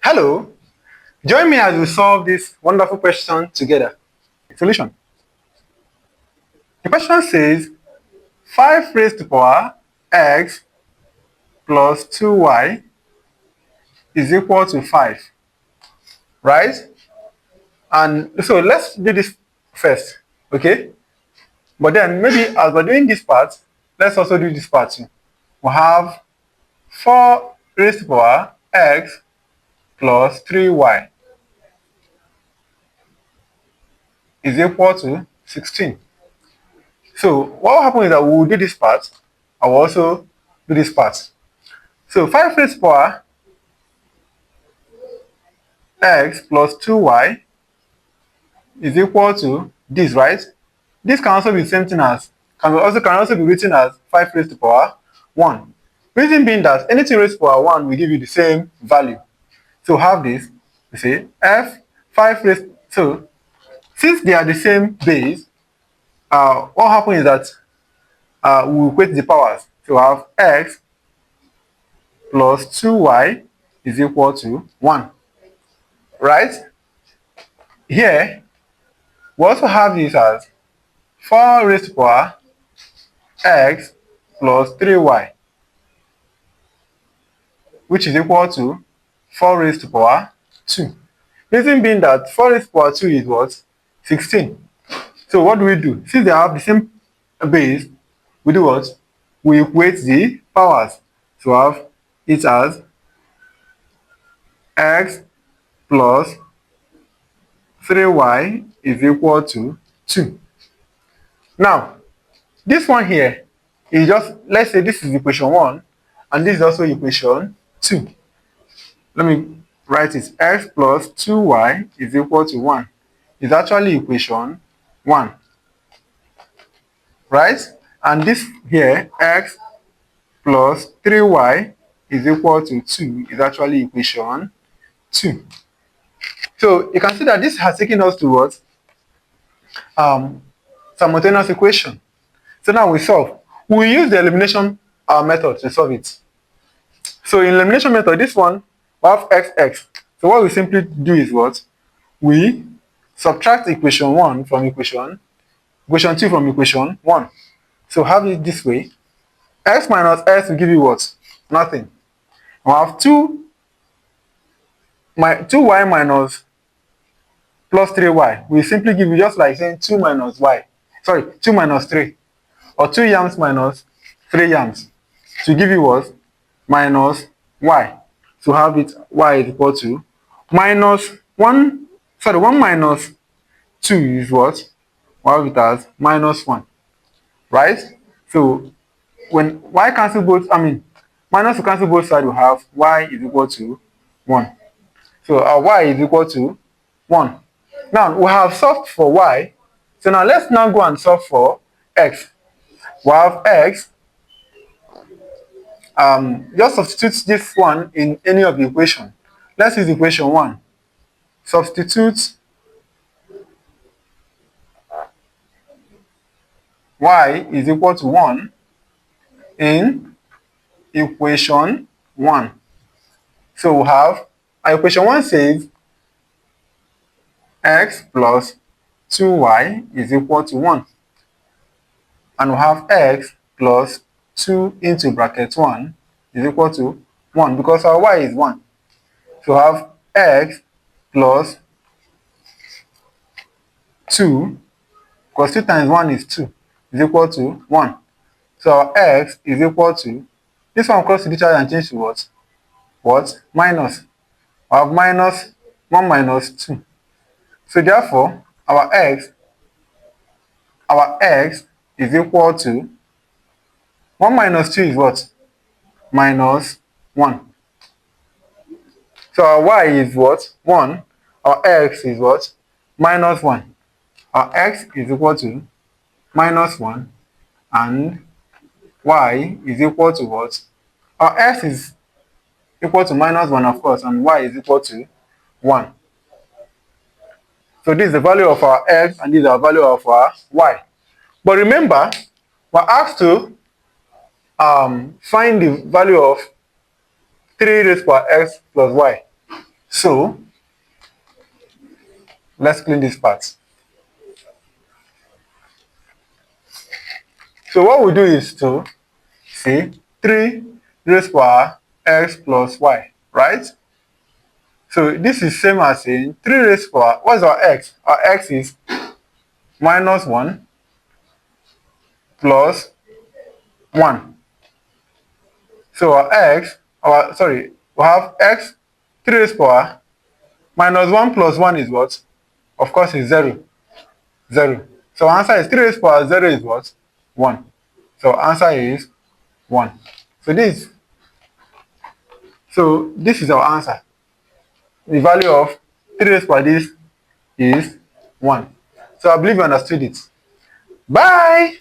Hello, join me as we solve this wonderful question together. Solution. The question says 5 raised to power x plus 2y is equal to 5, right? And so let's do this first, okay? But then maybe as we're doing this part, let's also do this part too. We have 4 raised to power x plus 3y is equal to 16. So what will happen is that we will do this part, I will also do this part. So 5 raised to power x plus 2y is equal to this, right? This can also be the same thing as, can also be written as 5 raised to power 1. Reason being that anything raised to power 1 will give you the same value. So have this, we say f 5 raised, so since they are the same base, what happens is that we equate the powers. So we have x plus 2y is equal to 1, right? Here, we also have this as 4 raised to power x plus 3y, which is equal to 4 raised to power 2. Reason being that 4 raised to power 2 is what? 16. So what do we do? Since they have the same base, we do what? We equate the powers. So we have it as x plus 3y is equal to 2. Now, this one here is just, let's say this is equation 1, and this is also equation 2. Let me write it. X plus 2y is equal to 1. It's actually equation 1, right? And this here, x plus 3y is equal to 2, is actually equation 2. So you can see that this has taken us to what? Simultaneous equation. So now we solve. We use the elimination method to solve it. So in elimination method, this one, we have x. So what we simply do is what? We subtract equation 1 from equation 2 from equation 1. So have it this way. X minus x will give you what? Nothing. We have 2y minus plus 3y. We simply give you just like saying 2 minus y. Sorry, 2 minus 3. Or 2 yams minus 3 yams. To give you what? Minus y. So have it y is equal to minus 1, sorry, 1 minus 2 is what? We have it as minus 1. Right? So when y cancel both, minus to cancel both sides, we have y is equal to 1. So our y is equal to 1. Now we have solved for y. So now let's now go and solve for x. We have x. Just substitute this one in any of the equation. Let's use equation 1. Substitute y is equal to 1 in equation 1. So we have, equation 1 says x plus 2y is equal to 1. And we have x plus 2 into bracket 1 is equal to 1 because our y is 1. So we have x plus 2, because 2 times 1 is 2, is equal to 1. So our x is equal to, this one cross to each other and change to what? What? Minus. We have minus 1 minus 2. So therefore, our x is equal to 1 minus 2 is what? Minus 1. So our y is what? 1. Our x is what? Minus 1. Our x is equal to minus 1 and y is equal to what? Our x is equal to minus 1, of course, and y is equal to 1. So this is the value of our x and this is the value of our y. But remember, we're asked to find the value of 3 raised to power x plus y. So let's clean this part. So what we do is to see 3 raised power x plus y, right? So this is same as saying 3 raised power, what's our x? Our x is minus 1 plus 1. So we have x 3 raised power minus 1 plus 1 is what? Of course is 0. 0. So answer is 3 raised power 0 is what? 1. So answer is 1. So this is our answer. The value of 3 raised power this is 1. So I believe you understood it. Bye!